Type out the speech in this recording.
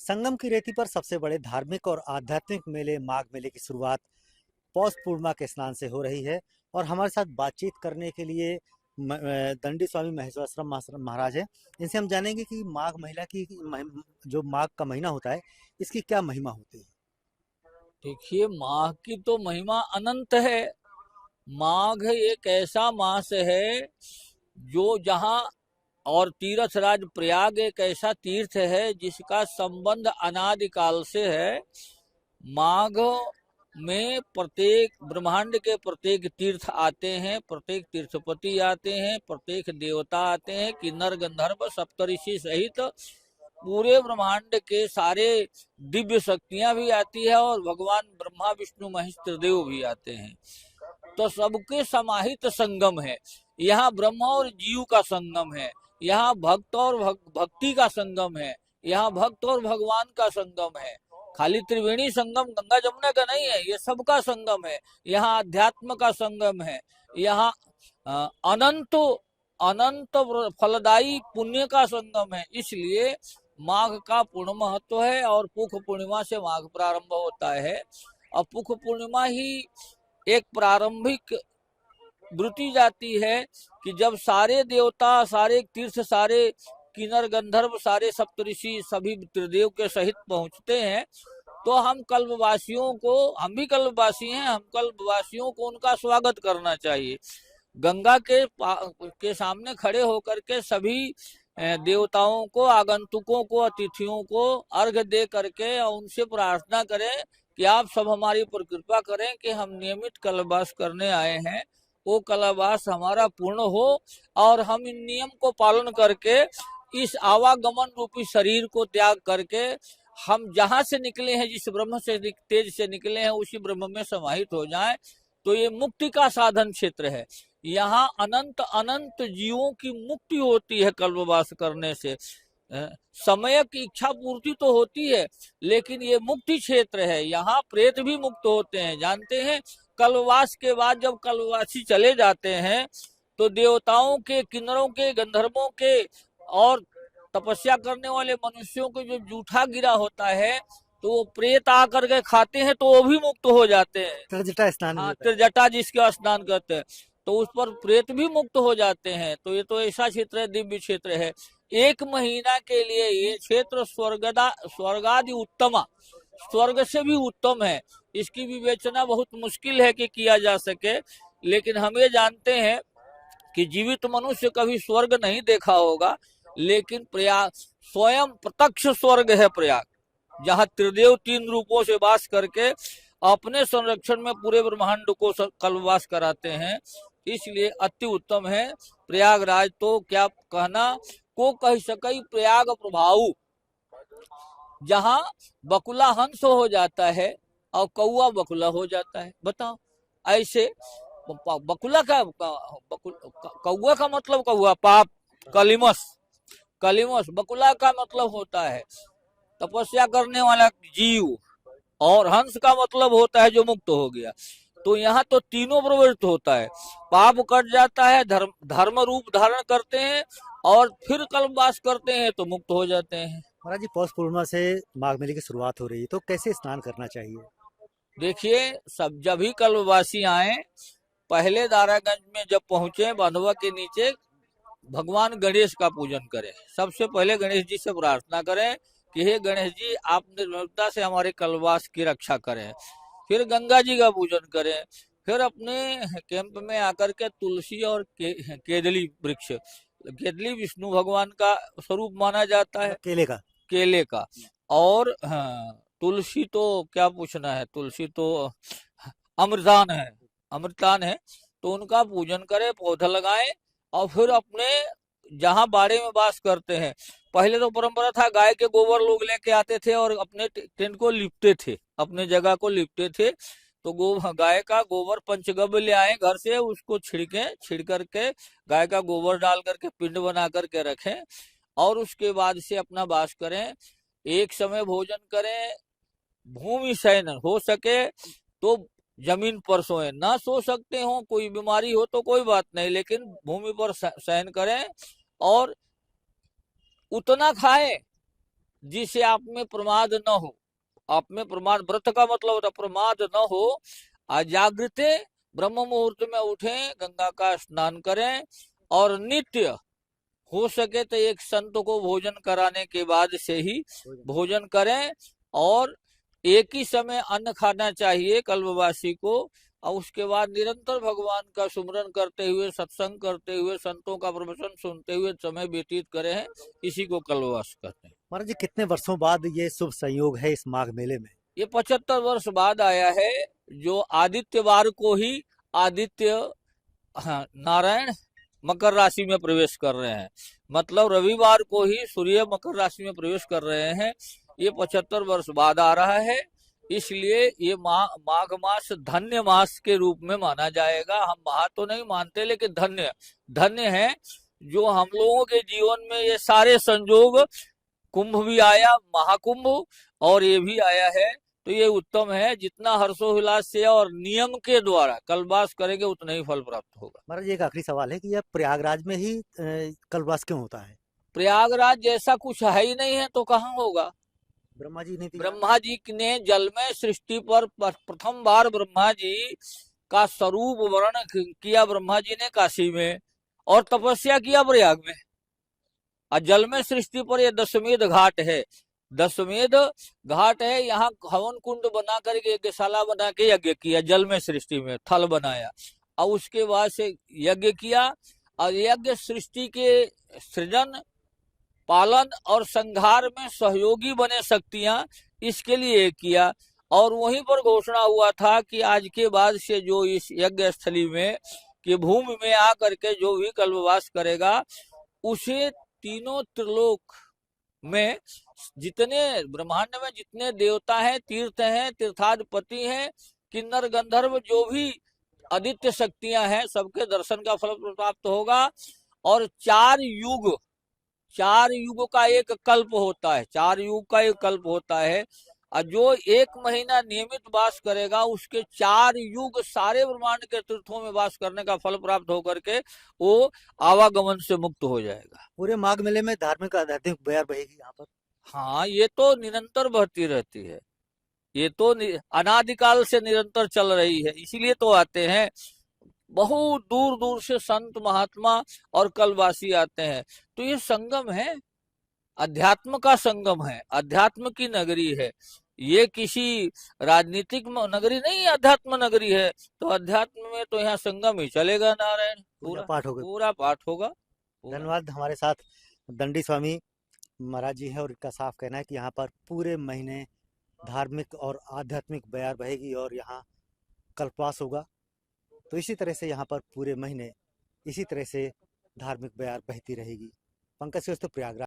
संगम की रेती पर सबसे बड़े धार्मिक और आध्यात्मिक मेले माघ मेले की शुरुआत पौष पूर्णिमा के स्नान से हो रही है। और हमारे साथ बातचीत करने के लिए दंडी स्वामी महेश्वराश्रम महाराज हैं। इनसे हम जानेंगे कि माघ महिला की जो माघ का महीना होता है, इसकी क्या महिमा होती है। देखिए, माघ की तो महिमा अनंत है। माघ एक ऐसा मास है जो जहाँ और तीर्थ राज प्रयाग एक ऐसा तीर्थ है जिसका संबंध अनादिकाल से है। माघ में प्रत्येक ब्रह्मांड के प्रत्येक तीर्थ आते हैं, प्रत्येक तीर्थपति आते हैं, प्रत्येक देवता आते हैं, किन्नर गंधर्व सप्तऋषि सहित पूरे ब्रह्मांड के सारे दिव्य शक्तियां भी आती है और भगवान ब्रह्मा विष्णु महेश त्रिदेव भी आते हैं। तो सबके समाहित संगम है। यहाँ ब्रह्मा और जीव का संगम है, यहाँ भक्त और भक्ति का संगम है, यहाँ भक्त और भगवान का संगम है। खाली त्रिवेणी संगम गंगा जमुना का नहीं है, ये सबका संगम है। यहाँ अध्यात्म का संगम है, यहाँ अनंत अनंत फलदायी पुण्य का संगम है। इसलिए माघ का पूर्ण महत्व है और पुख पूर्णिमा से माघ प्रारंभ होता है। और पुख पूर्णिमा ही एक प्रारंभिक वृत्ति जाती है कि जब सारे देवता, सारे तीर्थ, सारे किन्नर गंधर्व, सारे सप्तऋषि सभी त्रिदेव के सहित पहुंचते हैं, तो हम कल्पवासियों को, हम भी कल्पवासी हैं, हम कल्पवासियों को उनका स्वागत करना चाहिए। गंगा के सामने खड़े होकर के सभी देवताओं को, आगंतुकों को, अतिथियों को अर्घ दे करके और उनसे प्रार्थना करें कि आप सब हमारी पर कृपा करें कि हम नियमित कल्पवास करने आए हैं, वो कल्पवास हमारा पूर्ण हो और हम इन नियम को पालन करके इस आवागमन रूपी शरीर को त्याग करके हम जहां से निकले हैं, जिस ब्रह्म से तेज से निकले हैं, उसी ब्रह्म में समाहित हो जाएं। तो ये मुक्ति का साधन क्षेत्र है। यहाँ अनंत अनंत जीवों की मुक्ति होती है कल्पवास करने से। समय की इच्छा पूर्ति तो होती है, लेकिन ये मुक्ति क्षेत्र है। यहाँ प्रेत भी मुक्त होते हैं। जानते हैं, कल्पवास के बाद जब कल्पवासी चले जाते हैं तो देवताओं के, किन्नरों के, गंधर्वों के और तपस्या करने वाले मनुष्यों को जो जूठा गिरा होता है तो वो प्रेत आकर के खाते हैं, तो वो भी मुक्त हो जाते हैं। त्रिजटा स्नान भी हाँ, होता है। त्रिजटा जिसके स्नान करते हैं तो उस पर प्रेत भी मुक्त हो जाते हैं। तो ये तो ऐसा क्षेत्र है, दिव्य क्षेत्र है। एक महीना के लिए ये क्षेत्र स्वर्गादि उत्तमा, स्वर्ग से भी उत्तम है। इसकी विवेचना बहुत मुश्किल है कि किया जा सके, लेकिन हम ये जानते हैं कि जीवित मनुष्य कभी स्वर्ग नहीं देखा होगा, लेकिन प्रयाग स्वयं प्रत्यक्ष स्वर्ग है प्रयाग, जहाँ त्रिदेव तीन रूपों से वास करके अपने संरक्षण में पूरे ब्रह्मांड को कल्पवास कराते हैं। इसलिए अति उत्तम है प्रयागराज। तो क्या कहना को कह सकई प्रयाग प्रभाव, जहाँ बकुला हंस हो जाता है और कौआ बकुला हो जाता है। बताओ, ऐसे बकुला का कौआ का मतलब कौआ पाप, कलिमस, कलिमस बकुला का मतलब होता है तपस्या करने वाला जीव, और हंस का मतलब होता है जो मुक्त हो गया। तो यहाँ तो तीनों प्रवृत्त होता है। पाप कट जाता है, धर्म रूप धारण करते हैं और फिर कल्पवास करते हैं तो मुक्त हो जाते हैं। महाराज जी, पौष पूर्णिमा से माघ मेले की शुरुआत हो रही है, तो कैसे स्नान करना चाहिए। देखिए, सब जब भी कल्पवासी आए, पहले दारागंज में जब पहुंचे, बांधवा के नीचे भगवान गणेश का पूजन करें। सबसे पहले गणेश जी से प्रार्थना करें कि हे गणेश जी, आप निर्मलता से हमारे कल्पवास की रक्षा करें। फिर गंगा जी का पूजन करें। फिर अपने कैंप में आकर के तुलसी और केदली वृक्ष, केदली विष्णु भगवान का स्वरूप माना जाता है, केले का। केले का। और हाँ, तुलसी तो क्या पूछना है, तुलसी तो अमृतान है, अमृतान है। तो उनका पूजन करें, पौधा लगाएं और फिर अपने जहाँ बाड़े में वास करते हैं, पहले तो परंपरा था गाय के गोबर लोग लेके आते थे और अपने टेंट को लिपते थे, अपने जगह को लिपते थे। तो गाय का गोबर पंचगव्य ले आए घर से, उसको छिड़ करके गाय का गोबर डाल करके पिंड बना करके रखें और उसके बाद से अपना वास करें। एक समय भोजन करें, भूमि शयन हो सके तो जमीन पर सोए, ना सो सकते हो, कोई बीमारी हो तो कोई बात नहीं, लेकिन भूमि पर शयन करें और उतना खाएं जिससे आप में प्रमाद न हो। आप में प्रमाद, व्रत का मतलब होता प्रमाद न हो। अजागृते ब्रह्म मुहूर्त में उठें, गंगा का स्नान करें और नित्य हो सके तो एक संत को भोजन कराने के बाद से ही भोजन करें, और एक ही समय अन्न खाना चाहिए कल्पवासी को। और उसके बाद निरंतर भगवान का सुमरन करते हुए, सत्संग करते हुए, संतों का प्रवचन सुनते हुए समय व्यतीत करे हैं। इसी को कल्पवास कहते हैं। महाराज जी, कितने वर्षों बाद ये शुभ संयोग है इस माघ मेले में? ये 75 वर्ष बाद आया है, जो आदित्यवार को ही आदित्य, हाँ, नारायण मकर राशि में प्रवेश कर रहे हैं। मतलब रविवार को ही सूर्य मकर राशि में प्रवेश कर रहे हैं। ये 75 वर्ष बाद आ रहा है, इसलिए ये माघ मास धन्य मास के रूप में माना जाएगा। हम महा तो नहीं मानते, लेकिन धन्य धन्य है जो हम लोगों के जीवन में ये सारे संयोग, कुंभ भी आया, महाकुंभ, और ये भी आया है, तो ये उत्तम है। जितना हर्षोल्लास से और नियम के द्वारा कल्पवास करेंगे उतना ही फल प्राप्त होगा। महाराज, एक आखिरी सवाल है कि यह प्रयागराज में ही कल्पवास क्यों होता है? प्रयागराज जैसा कुछ है ही नहीं है तो कहाँ होगा? ब्रह्मा जी ने ब्रह्मा जी ने जल में सृष्टि पर प्रथम बार ब्रह्मा जी का स्वरूप वर्णन किया, ब्रह्मा जी ने काशी में, और तपस्या किया प्रयाग में। और जल में सृष्टि पर यह दशमेध घाट है, दशमेध घाट है। यहाँ हवन कुंड बना करके यज्ञशाला बना के यज्ञ किया, जल में सृष्टि में थल बनाया, और उसके बाद से यज्ञ किया। और यज्ञ सृष्टि के सृजन, पालन और संहार में सहयोगी बने शक्तियां, इसके लिए किया। और वहीं पर घोषणा हुआ था कि आज के बाद से जो इस यज्ञ स्थली में कि भूमि में आकर के जो भी कल्पवास करेगा, उसे तीनों त्रिलोक में जितने ब्रह्मांड में जितने देवता हैं, तीर्थ हैं, तीर्थाधिपति हैं, किन्नर गंधर्व, जो भी आदित्य शक्तियां हैं, सबके दर्शन का फल प्राप्त होगा। और 4 युग का एक कल्प होता है, 4 युग का एक कल्प होता है। और जो 1 महीना नियमित वास करेगा, उसके 4 युग सारे ब्रह्मांड के तीर्थों में वास करने का फल प्राप्त होकर के वो आवागमन से मुक्त हो जाएगा। पूरे माघ मेले में धार्मिक आध्यात्मिक बयार बहेगी यहाँ पर? हाँ, ये तो निरंतर बहती रहती है, ये तो अनादिकाल से निरंतर चल रही है, इसीलिए तो आते हैं। बहुत दूर दूर से संत महात्मा और कल्पवासी आते हैं। तो ये संगम है, अध्यात्म का संगम है, अध्यात्म की नगरी है। ये किसी राजनीतिक नगरी नहीं, अध्यात्म नगरी है। तो अध्यात्म में तो यहाँ संगम ही चलेगा, नारायण, पूजा पाठ होगा। पूरा पाठ होगा। धन्यवाद। हमारे साथ दंडी स्वामी महाराज जी है, और इनका साफ कहना है कि यहाँ पर पूरे महीने धार्मिक और आध्यात्मिक बयार बहेगी और यहाँ कल्पवास होगा। तो इसी तरह से यहाँ पर पूरे महीने इसी तरह से धार्मिक बयार बहती रहेगी। पंकज श्रीवास्तव, प्रयागराज।